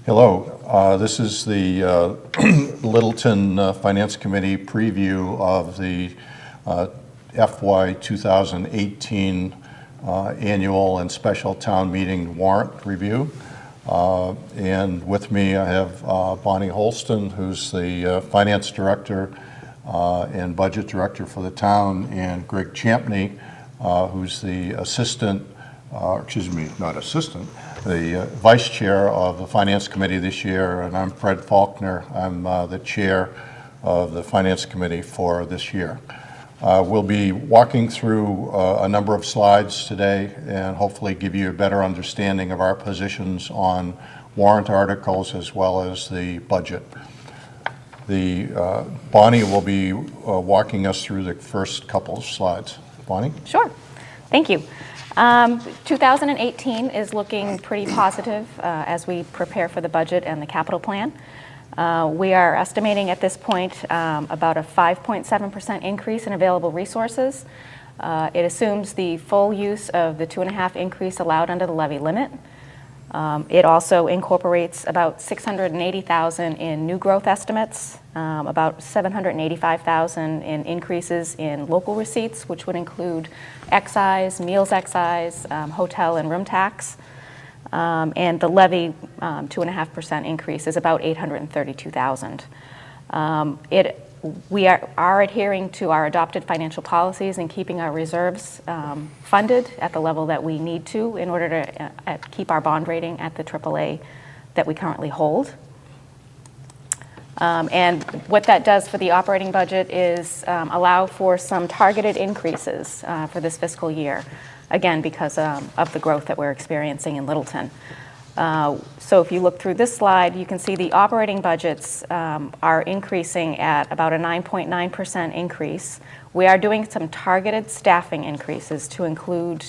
Hello, this is the Littleton Finance Committee preview of the FY 2018 annual and special town meeting warrant review. And with me I have Bonnie Holston, who's the Finance Director and Budget Director for the town, and Greg Champney, who's the Assistant, the Vice Chair of the Finance Committee this year, and I'm Fred Faulkner. I'm the Chair of the Finance Committee for this year. We'll be walking through a number of slides today and hopefully give you a better understanding of our positions on warrant articles as well as the budget. Bonnie will be walking us through the first couple of slides. Bonnie? Sure. Thank you. 2018 is looking pretty positive as we prepare for the budget and the capital plan. We are estimating at this point about a 5.7% increase in available resources. It assumes the full use of the 2.5% increase allowed under the levy limit. It also incorporates about $680,000 in new growth estimates, about $785,000 in increases in local receipts, which would include excise, meals excise, hotel and room tax, and the levy 2.5% increase is about $832,000. We are adhering to our adopted financial policies and keeping our reserves funded at the level that we need to in order to keep our bond rating at the AAA that we currently hold. And what that does for the operating budget is allow for some targeted increases for this fiscal year, again, because of the growth that we're experiencing in Littleton. So if you look through this slide, you can see the operating budgets are increasing at about a 9.9% increase. We are doing some targeted staffing increases to include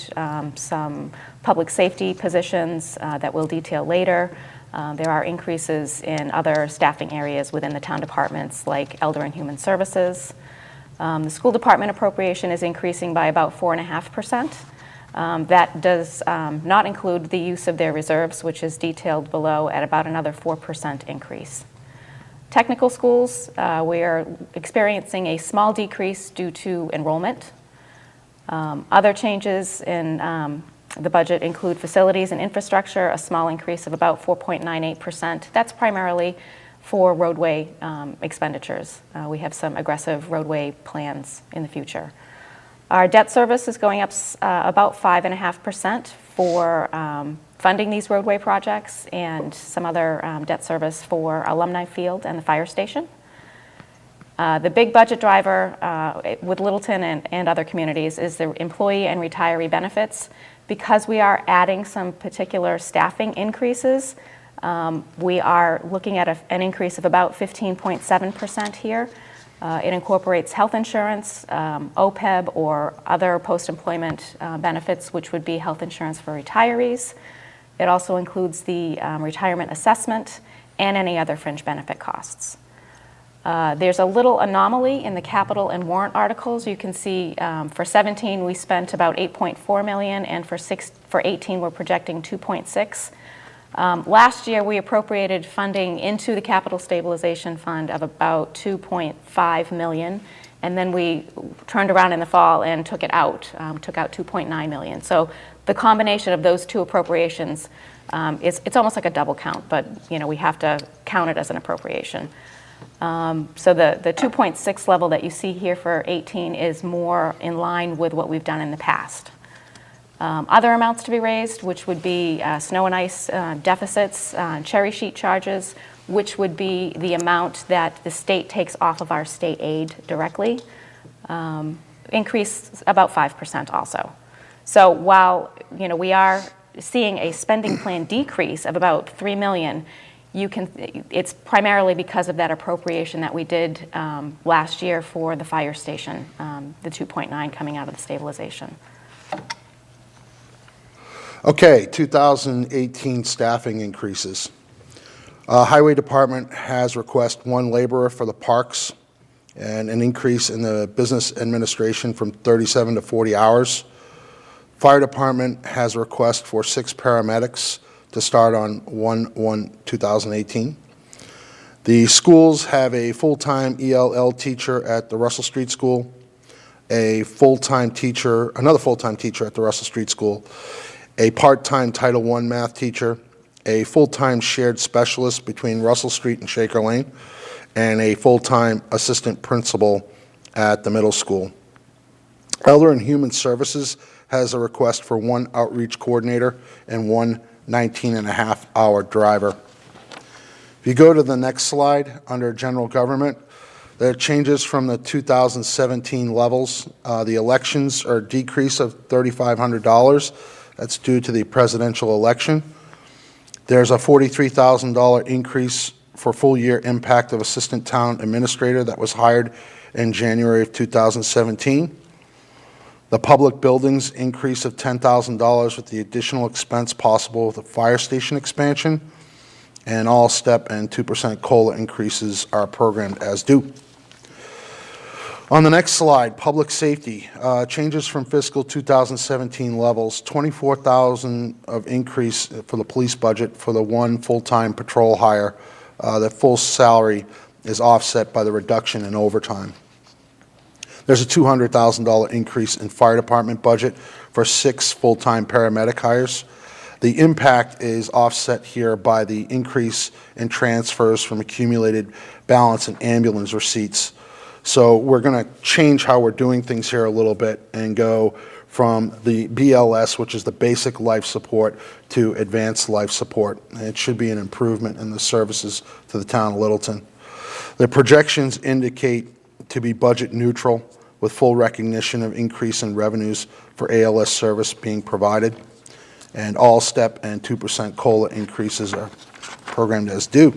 some public safety positions that we'll detail later. There are increases in other staffing areas within the town departments like Elder and Human Services. The school department appropriation is increasing by about 4.5%. That does not include the use of their reserves, which is detailed below at about another 4% increase. Technical schools, we are experiencing a small decrease due to enrollment. Other changes in the budget include facilities and infrastructure, a small increase of about 4.98%. That's primarily for roadway expenditures. We have some aggressive roadway plans in the future. Our debt service is going up about 5.5% for funding these roadway projects and some other debt service for Alumni Field and the fire station. The big budget driver with Littleton and other communities is the employee and retiree benefits. Because we are adding some particular staffing increases, we are looking at an increase of about 15.7% here. It incorporates health insurance, OPEB, or other post-employment benefits, which would be health insurance for retirees. It also includes the retirement assessment and any other fringe benefit costs. There's a little anomaly in the capital and warrant articles. You can see for 17 we spent about $8.4 million, and for 18 we're projecting $2.6. Last year we appropriated funding into the capital stabilization fund of about $2.5 million, and then we turned around in the fall and took it out, took out $2.9 million. So the combination of those two appropriations, it's almost like a double count, but we have to count it as an appropriation. So the 2.6 level that you see here for 18 is more in line with what we've done in the past. Other amounts to be raised, which would be snow and ice deficits, cherry sheet charges, which would be the amount that the state takes off of our state aid directly, increase about 5% also. So while we are seeing a spending plan decrease of about $3 million, it's primarily because of that appropriation that we did last year for the fire station, the 2.9 coming out of the stabilization. Okay, 2018 staffing increases. Highway Department has requested 1 laborer for the parks and an increase in the business administration from 37 to 40 hours. Fire Department has a request for 6 paramedics to start on 1/1/2018. The schools have a full-time ELL teacher at the Russell Street School, another full-time teacher at the Russell Street School, a part-time Title I math teacher, a full-time shared specialist between Russell Street and Shaker Lane, and a full-time assistant principal at the middle school. Elder and Human Services has a request for one outreach coordinator and one 19-and-a-half-hour driver. If you go to the next slide, under General Government, there are changes from the 2017 levels. The elections are a decrease of $3,500. That's due to the presidential election. There's a $43,000 increase for full-year impact of Assistant Town Administrator that was hired in January of 2017. The public buildings increase of $10,000 with the additional expense possible with the fire station expansion, and all step and 2% COLA increases are programmed as due. On the next slide, public safety, changes from fiscal 2017 levels, $24,000 of increase for the police budget for the one full-time patrol hire. The full salary is offset by the reduction in overtime. There's a $200,000 increase in fire department budget for 6 full-time paramedic hires. The impact is offset here by the increase in transfers from accumulated balance and ambulance receipts. So we're going to change how we're doing things here a little bit and go from the BLS, which is the basic life support, to advanced life support. And it should be an improvement in the services to the town of Littleton. The projections indicate to be budget neutral, with full recognition of increase in revenues for ALS service being provided, and all step and 2% COLA increases are programmed as due.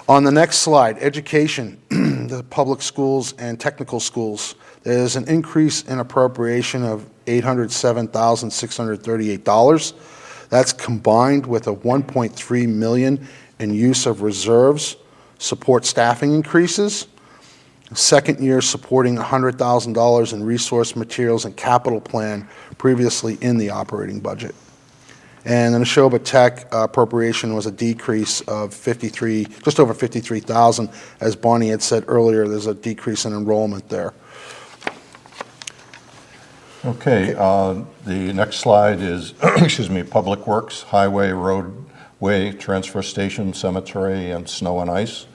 On the next slide, education, the public schools and technical schools. There's an increase in appropriation of $807,638. That's combined with a $1.3 million in use of reserves, support staffing increases, second year supporting $100,000 in resource materials and capital plan previously in the operating budget. And the Neshoba Tech appropriation was a decrease of just over $53,000. As Bonnie had said earlier, there's a decrease in enrollment there. Okay, the next slide is, excuse me, Public Works, Highway, Roadway, Transfer Station, Cemetery, and Snow and Ice.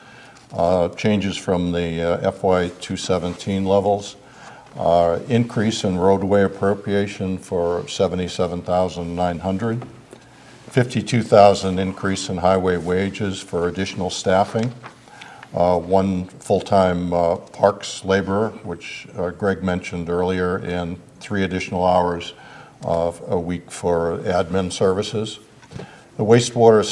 Changes from the FY 217 levels. Increase in roadway appropriation for $77,900. $52,000 increase in highway wages for additional staffing. One full-time parks laborer, which Greg mentioned earlier, and 3 additional hours a week for admin services. The wastewater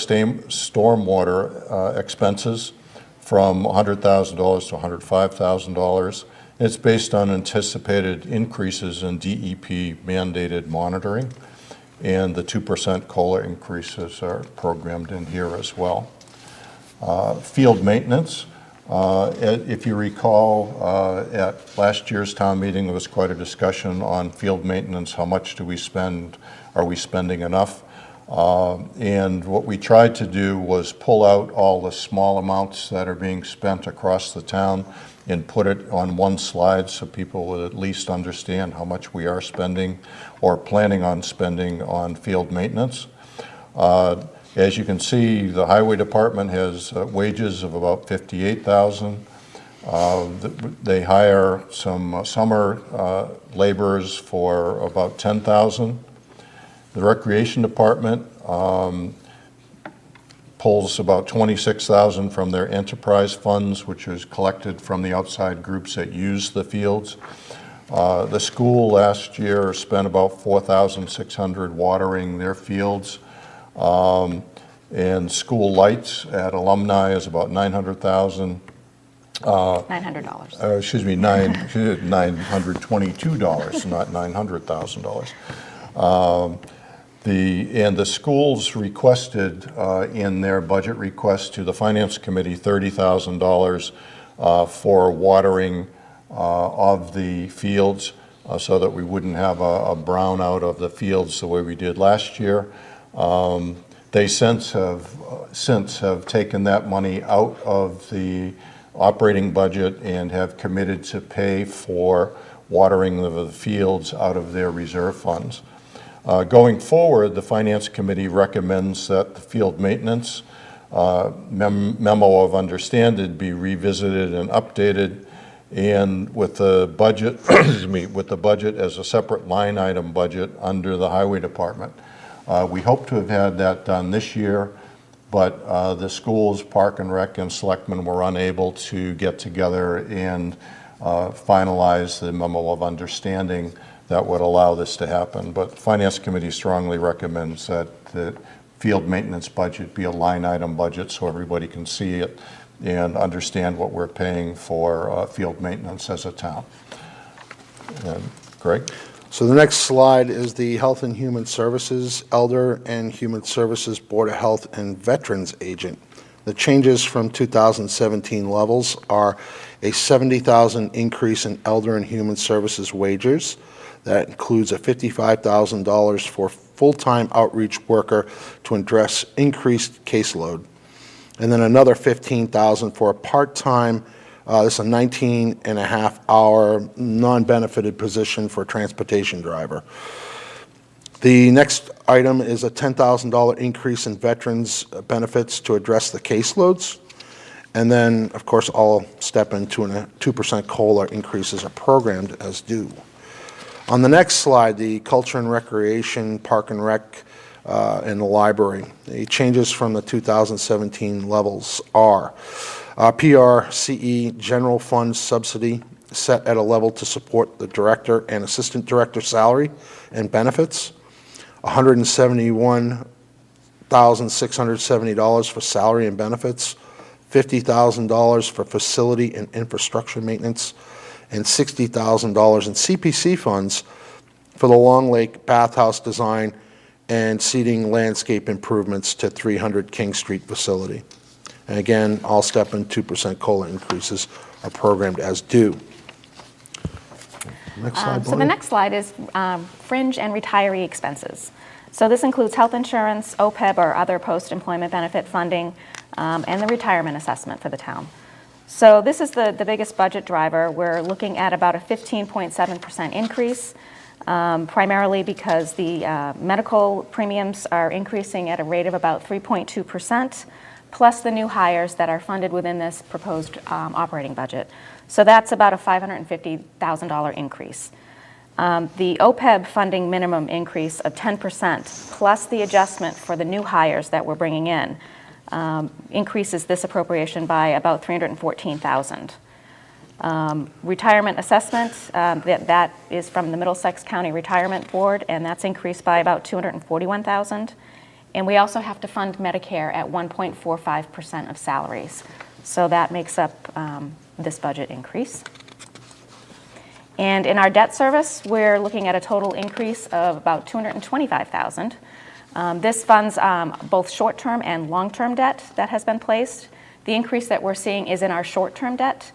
stormwater expenses from $100,000 to $105,000. It's based on anticipated increases in DEP mandated monitoring, and the 2% COLA increases are programmed in here as well. Field maintenance, if you recall, at last year's town meeting, there was quite a discussion on field maintenance. How much do we spend? Are we spending enough? And what we tried to do was pull out all the small amounts that are being spent across the town and put it on one slide so people would at least understand how much we are spending or planning on spending on field maintenance. As you can see, the highway department has wages of about $58,000. They hire some summer laborers for about $10,000. The recreation department pulls about $26,000 from their enterprise funds, which is collected from the outside groups that use the fields. The school last year spent about $4,600 watering their fields. And school lights at alumni is about $900,000. $900. Excuse me, $922, not $900,000. And the schools requested in their budget request to the Finance Committee $30,000 for watering of the fields so that we wouldn't have a brownout of the fields the way we did last year. They since have taken that money out of the operating budget and have committed to pay for watering the fields out of their reserve funds. Going forward, the Finance Committee recommends that the field maintenance memo of understanding be revisited and updated, and with the budget, excuse me, with the budget as a separate line item budget under the Highway Department. We hope to have had that done this year, but the schools, Park and Rec, and Selectmen were unable to get together and finalize the memo of understanding that would allow this to happen. But the Finance Committee strongly recommends that the field maintenance budget be a line item budget so everybody can see it and understand what we're paying for field maintenance as a town. And Greg? So the next slide is the Health and Human Services, Elder and Human Services Board of Health and Veterans Agent. The changes from 2017 levels are a $70,000 increase in Elder and Human Services wages. That includes a $55,000 for full-time outreach worker to address increased caseload. And then another $15,000 for a part-time, this is a 19.5-hour non-benefited position for a transportation driver. The next item is a $10,000 increase in veterans benefits to address the caseloads. And then, of course, all step into a 2% COLA increases are programmed as due. On the next slide, the Culture and Recreation, Park and Rec, and the library. The changes from the 2017 levels are PRCE General Fund subsidy set at a level to support the director and assistant director salary and benefits, $171,670 for salary and benefits, $50,000 for facility and infrastructure maintenance, and $60,000 in CPC funds for the Long Lake Bathhouse design and seating landscape improvements to 300 King Street facility. And again, all step and 2% COLA increases are programmed as due. Next slide, So the Bonnie. next slide is fringe and retiree expenses. So this includes health insurance, OPEB or other post-employment benefit funding, and the retirement assessment for the town. So this is the biggest budget driver. We're looking at about a 15.7% increase, primarily because the medical premiums are increasing at a rate of about 3.2%, plus the new hires that are funded within this proposed operating budget. So that's about a $550,000 increase. The OPEB funding minimum increase of 10%, plus the adjustment for the new hires that we're bringing in, increases this appropriation by about $314,000. Retirement assessment, that is from the Middlesex County Retirement Board, and that's increased by about $241,000. And we also have to fund Medicare at 1.45% of salaries. So that makes up this budget increase. And in our debt service, we're looking at a total increase of about $225,000. This funds both short-term and long-term debt that has been placed. The increase that we're seeing is in our short-term debt.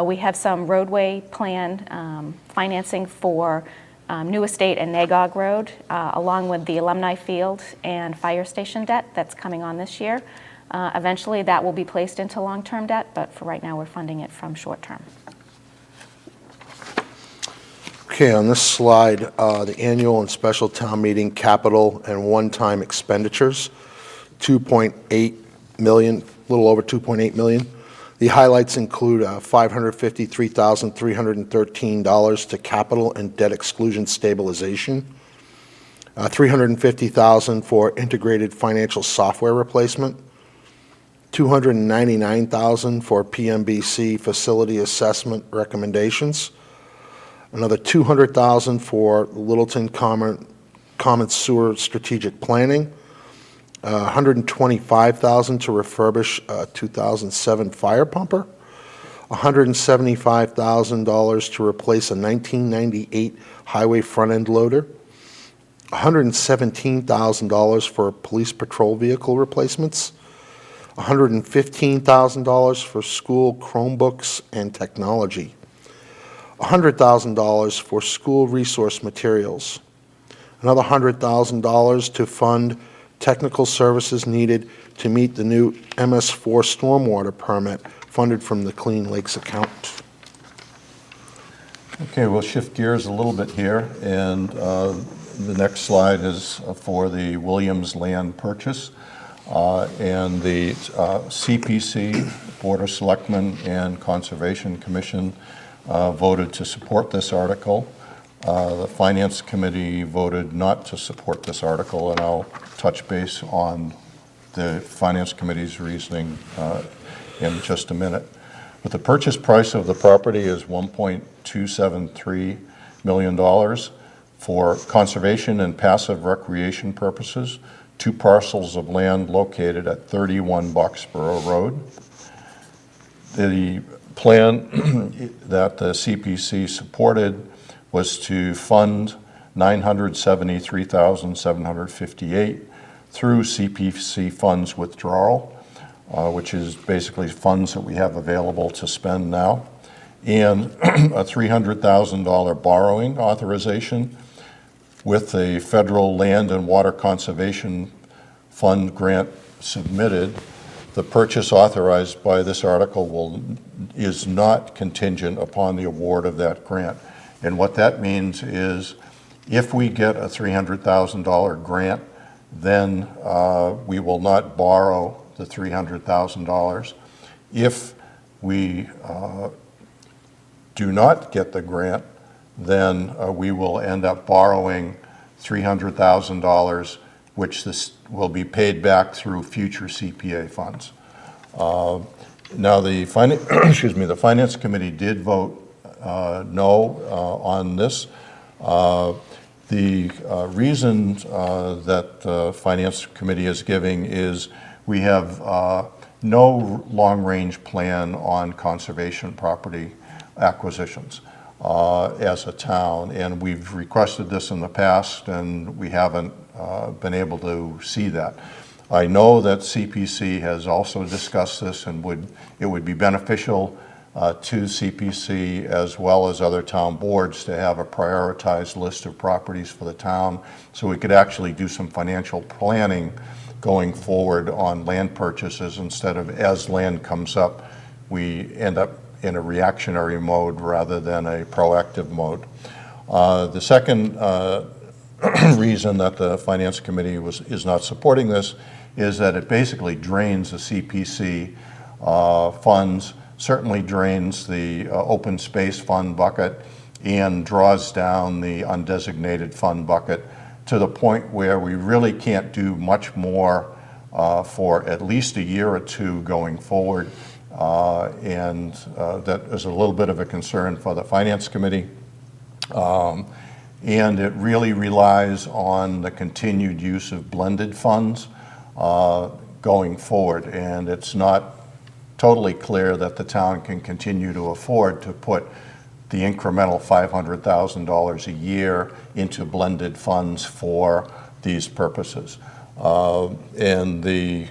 We have some roadway plan financing for New Estate and Nagog Road, along with the Alumni Field and Fire Station debt that's coming on this year. Eventually, that will be placed into long-term debt, but for right now, we're funding it from short-term. Okay, on this slide, the annual and special town meeting capital and one-time expenditures, $2.8 million, a little over $2.8 million. The highlights include $553,313 to capital and debt exclusion stabilization, $350,000 for integrated financial software replacement, $299,000 for PMBC facility assessment recommendations, another $200,000 for Littleton Common Sewer strategic planning, $125,000 to refurbish a 2007 fire pumper, $175,000 to replace a 1998 highway front-end loader, $117,000 for police patrol vehicle replacements, $115,000 for school Chromebooks and technology, $100,000 for school resource materials, another $100,000 to fund technical services needed to meet the new MS4 stormwater permit funded from the Clean Lakes account. Okay, we'll shift gears a little bit here, and the next slide is for the Williams land purchase. And the CPC, Board of Selectmen, and Conservation Commission voted to support this article. The Finance Committee voted not to support this article, and I'll touch base on the Finance Committee's reasoning in just a minute. But the purchase price of the property is $1.273 million for conservation and passive recreation purposes, 2 parcels of land located at 31 Boxborough Road. The plan that the CPC supported was to fund $973,758 through CPC funds withdrawal, which is basically funds that we have available to spend now, and a $300,000 borrowing authorization with the Federal Land and Water Conservation Fund grant submitted. The purchase authorized by this article is not contingent upon the award of that grant. And what that means is if we get a $300,000 grant, then we will not borrow the $300,000. If we do not get the grant, then we will end up borrowing $300,000, which this will be paid back through future CPA funds. Now, the Finance Committee did vote no on this. The reason that the Finance Committee is giving is we have no long-range plan on conservation property acquisitions as a town, and we've requested this in the past, and we haven't been able to see that. I know that CPC has also discussed this, and it would be beneficial to CPC as well as other town boards to have a prioritized list of properties for the town, so we could actually do some financial planning going forward on land purchases instead of as land comes up, we end up in a reactionary mode rather than a proactive mode. The second reason that the Finance Committee is not supporting this is that it basically drains the CPC funds, certainly drains the open space fund bucket, and draws down the undesignated fund bucket to the point where we really can't do much more for at least a year or two going forward. And that is a little bit of a concern for the Finance Committee. And it really relies on the continued use of blended funds going forward. And it's not totally clear that the town can continue to afford to put the incremental $500,000 a year into blended funds for these purposes. And the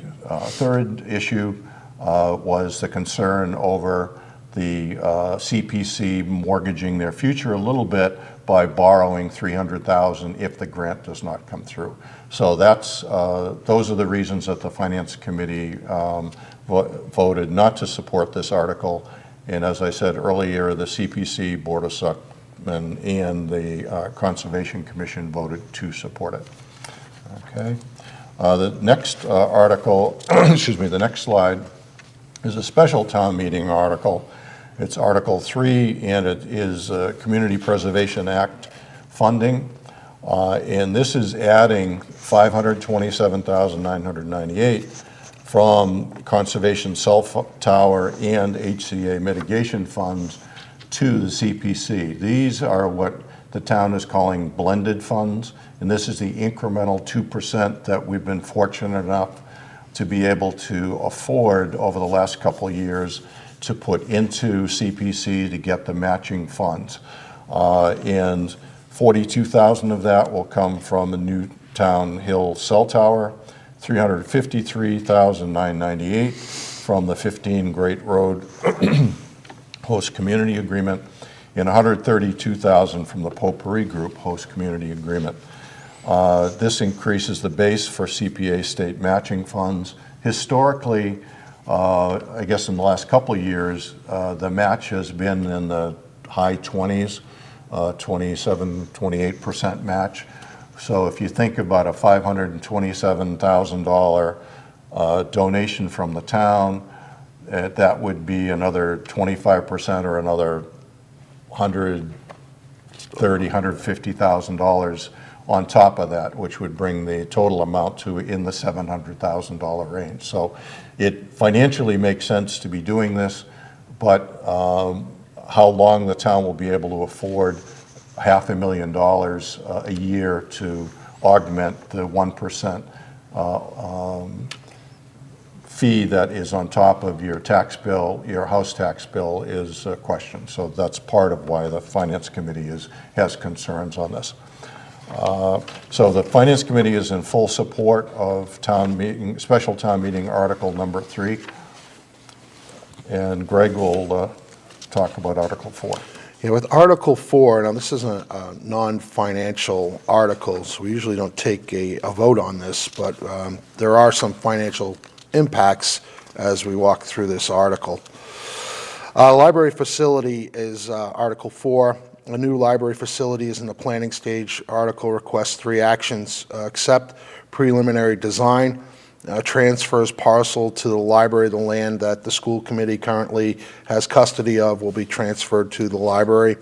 third issue was the concern over the CPC mortgaging their future a little bit by borrowing $300,000 if the grant does not come through. So those are the reasons that the Finance Committee voted not to support this article. And as I said earlier, the CPC, Board of Selectmen, and the Conservation Commission voted to support it. Okay. The next article, the next slide, is a special town meeting article. It's Article 3, and it is Community Preservation Act funding. And this is adding $527,998 from Conservation Cell Tower and HCA mitigation funds to the CPC. These are what the town is calling blended funds, and this is the incremental 2% that we've been fortunate enough to be able to afford over the last couple of years to put into CPC to get the matching funds. And $42,000 of that will come from the Newtown Hill Cell Tower, $353,998 from the 15 Great Road Host Community Agreement, and $132,000 from the Potpourri Group Host Community Agreement. This increases the base for CPA state matching funds. Historically, I guess in the last couple of years, the match has been in the high 20s, 27, 28% match. So if you think about a $527,000 donation from the town, that would be another 25% or another $130,000, $150,000 on top of that, which would bring the total amount to in the $700,000 range. So it financially makes sense to be doing this, but how long the town will be able to afford $500,000 a year to augment the 1% fee that is on top of your tax bill, your house tax bill, is a question. So that's part of why the Finance Committee has concerns on this. So the Finance Committee is in full support of special town meeting article number 3. And Greg will talk about article 4. Yeah, with Article 4, now this isn't a non-financial article, so we usually don't take a vote on this, but there are some financial impacts as we walk through this article. Library facility is Article 4. A new library facility is in the planning stage. Article requests 3 actions: accept preliminary design, transfers parcel to the library. The land that the school committee currently has custody of will be transferred to the library.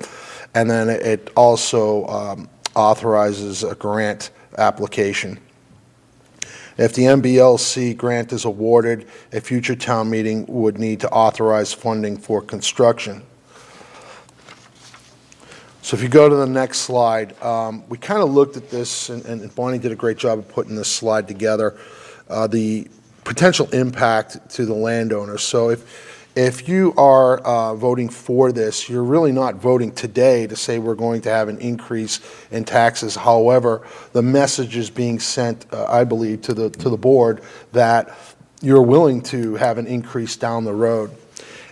And then it also authorizes a grant application. If the MBLC grant is awarded, a future town meeting would need to authorize funding for construction. So if you go to the next slide, we kind of looked at this, and Bonnie did a great job of putting this slide together, the potential impact to the landowners. So if you are voting for this, you're really not voting today to say we're going to have an increase in taxes. However, the message is being sent, I believe, to the board that you're willing to have an increase down the road.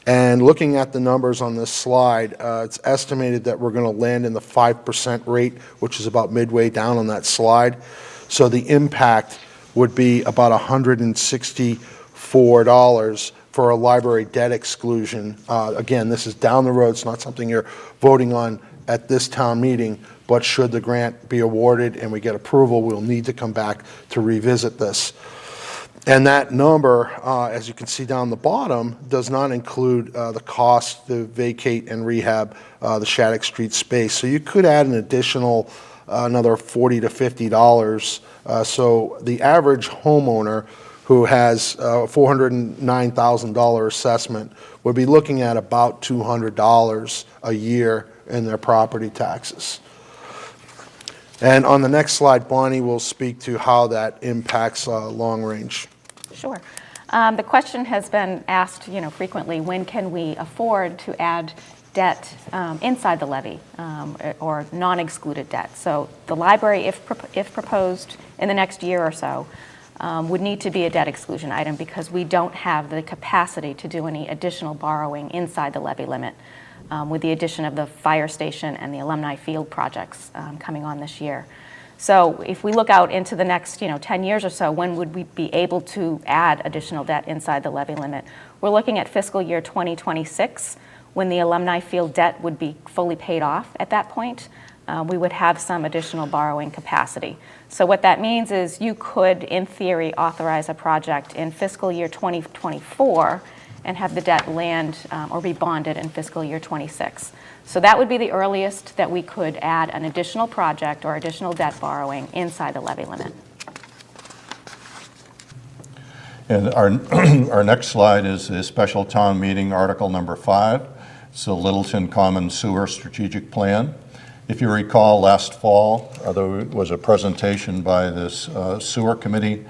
And looking at the numbers on this slide, it's estimated that we're going to land in the 5% rate, which is about midway down on that slide. So the impact would be about $164 for a library debt exclusion. Again, this is down the road. It's not something you're voting on at this town meeting, but should the grant be awarded and we get approval, we'll need to come back to revisit this. And that number, as you can see down the bottom, does not include the cost to vacate and rehab the Shattuck Street space. So you could add an additional another $40 to $50. So the average homeowner who has a $409,000 assessment would be looking at about $200 a year in their property taxes. And on the next slide, Bonnie will speak to how that impacts long range. Sure. The question has been asked, frequently, when can we afford to add debt inside the levy or non-excluded debt? So the library, if proposed in the next year or so, would need to be a debt exclusion item because we don't have the capacity to do any additional borrowing inside the levy limit with the addition of the fire station and the alumni field projects coming on this year. So if we look out into the next 10 years or so, when would we be able to add additional debt inside the levy limit? We're looking at fiscal year 2026 when the alumni field debt would be fully paid off at that point. We would have some additional borrowing capacity. So what that means is you could, in theory, authorize a project in fiscal year 2024 and have the debt land or be bonded in fiscal year 26. So that would be the earliest that we could add an additional project or additional debt borrowing inside the levy limit. And our next slide is the special town meeting article number 5. It's the Littleton Common Sewer Strategic Plan. If you recall, last fall, there was a presentation by this sewer committee,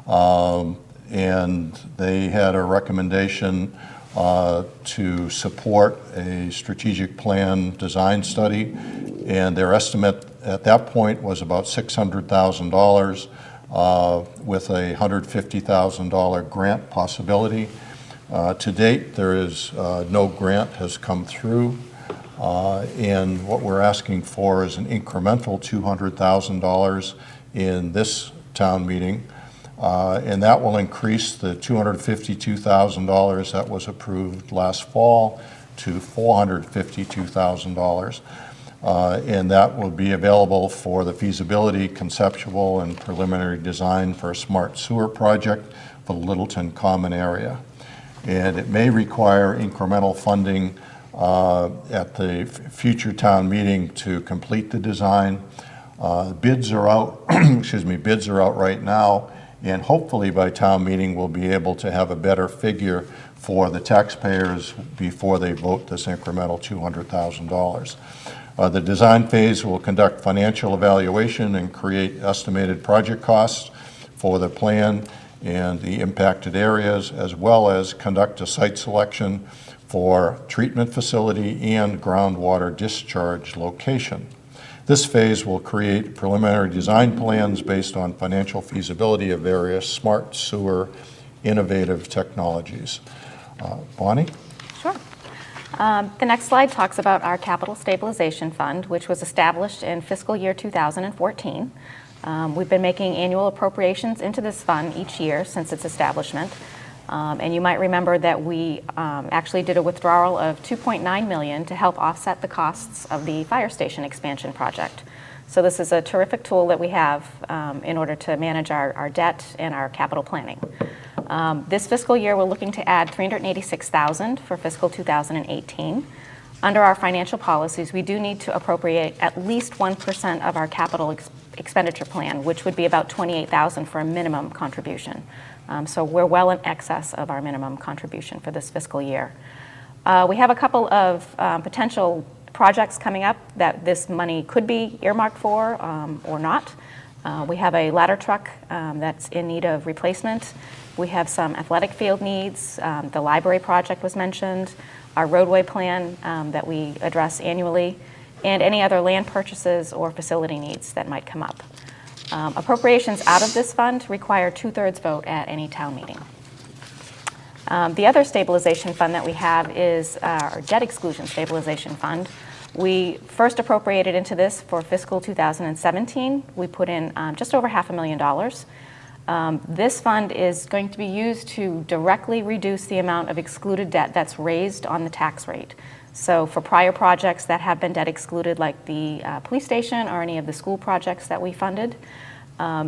and they had a recommendation to support a strategic plan design study, and their estimate at that point was about $600,000 with a $150,000 grant possibility. To date, there is no grant has come through, and what we're asking for is an incremental $200,000 in this town meeting, and that will increase the $252,000 that was approved last fall to $452,000. And that will be available for the feasibility, conceptual, and preliminary design for a smart sewer project for the Littleton Common area. And it may require incremental funding at the future town meeting to complete the design. Bids are out, bids are out right now, and hopefully by town meeting we'll be able to have a better figure for the taxpayers before they vote this incremental $200,000. The design phase will conduct financial evaluation and create estimated project costs for the plan and the impacted areas, as well as conduct a site selection for treatment facility and groundwater discharge location. This phase will create preliminary design plans based on financial feasibility of various smart sewer innovative technologies. Bonnie? Sure. The next slide talks about our Capital Stabilization Fund, which was established in fiscal year 2014. We've been making annual appropriations into this fund each year since its establishment. And you might remember that we actually did a withdrawal of $2.9 million to help offset the costs of the fire station expansion project. So this is a terrific tool that we have in order to manage our debt and our capital planning. This fiscal year, we're looking to add $386,000 for fiscal 2018. Under our financial policies, we do need to appropriate at least 1% of our capital expenditure plan, which would be about $28,000 for a minimum contribution. So we're well in excess of our minimum contribution for this fiscal year. We have a couple of potential projects coming up that this money could be earmarked for or not. We have a ladder truck that's in need of replacement. We have some athletic field needs. The library project was mentioned, our roadway plan that we address annually, and any other land purchases or facility needs that might come up. Appropriations out of this fund require 2/3 vote at any town meeting. The other stabilization fund that we have is our debt exclusion stabilization fund. We first appropriated into this for fiscal 2017. We put in just over $500,000. This fund is going to be used to directly reduce the amount of excluded debt that's raised on the tax rate. So for prior projects that have been debt excluded, like the police station or any of the school projects that we funded,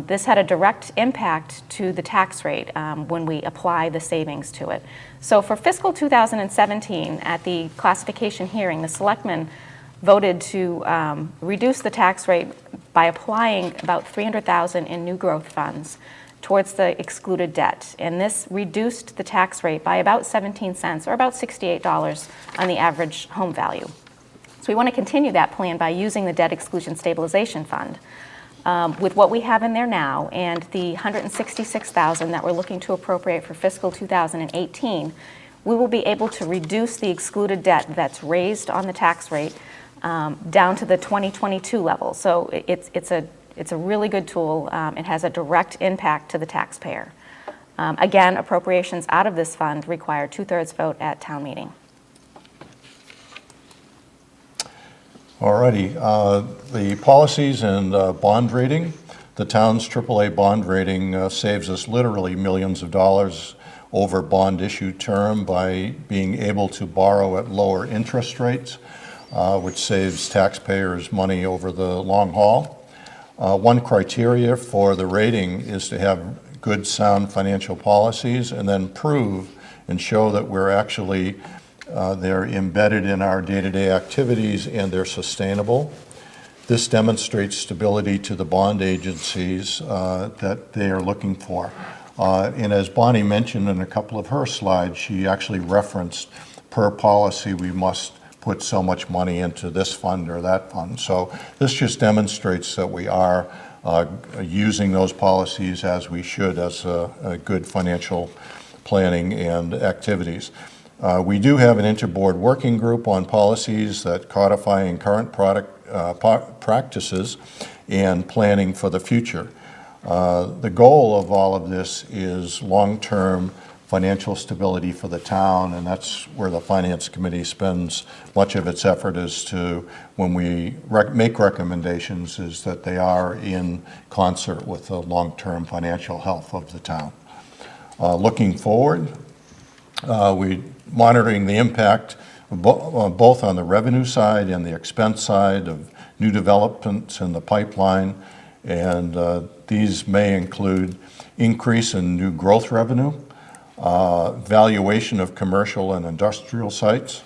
this had a direct impact to the tax rate when we apply the savings to it. So for fiscal 2017, at the classification hearing, the selectmen voted to reduce the tax rate by applying about $300,000 in new growth funds towards the excluded debt. And this reduced the tax rate by about 17 cents, or about $68 on the average home value. So we want to continue that plan by using the debt exclusion stabilization fund. With what we have in there now and the $166,000 that we're looking to appropriate for fiscal 2018, we will be able to reduce the excluded debt that's raised on the tax rate down to the 2022 level. So it's a really good tool. It has a direct impact to the taxpayer. Again, appropriations out of this fund require 2/3 vote at town meeting. All righty. The policies and bond rating. The town's AAA bond rating saves us literally millions of dollars over bond issue term by being able to borrow at lower interest rates, which saves taxpayers money over the long haul. One criteria for the rating is to have good, sound financial policies and then prove and show that we're actually, they're embedded in our day-to-day activities and they're sustainable. This demonstrates stability to the bond agencies that they are looking for. And as Bonnie mentioned in a couple of her slides, she actually referenced per policy we must put so much money into this fund or that fund. So this just demonstrates that we are using those policies as we should as a good financial planning and activities. We do have an interboard working group on policies that codifying current practices and planning for the future. The goal of all of this is long-term financial stability for the town, and that's where the Finance Committee spends much of its effort as to when we make recommendations is that they are in concert with the long-term financial health of the town. Looking forward, we monitoring the impact both on the revenue side and the expense side of new developments in the pipeline, and these may include increase in new growth revenue, valuation of commercial and industrial sites,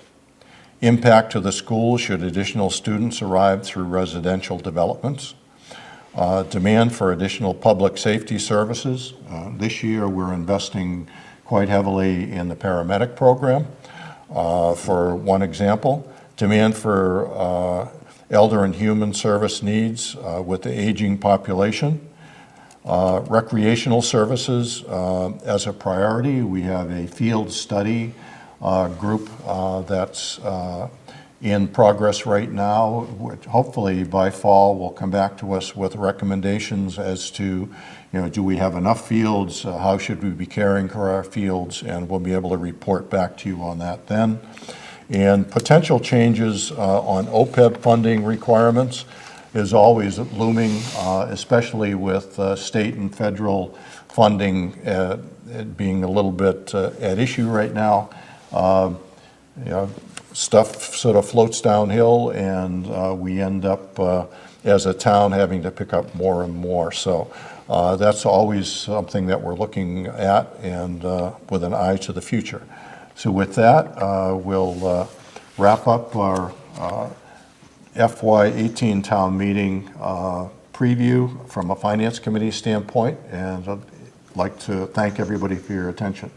impact to the school should additional students arrive through residential developments, demand for additional public safety services. This year we're investing quite heavily in the paramedic program, for one example. Demand for elder and human service needs with the aging population. Recreational services as a priority. We have a field study group that's in progress right now, which hopefully by fall will come back to us with recommendations as to, do we have enough fields? How should we be caring for our fields? And we'll be able to report back to you on that then. And potential changes on OPEB funding requirements is always looming, especially with state and federal funding being a little bit at issue right now. Stuff sort of floats downhill, and we end up as a town having to pick up more and more. So that's always something that we're looking at, and with an eye to the future. So with that, we'll wrap up our FY18 town meeting preview from a Finance Committee standpoint, and I'd like to thank everybody for your attention.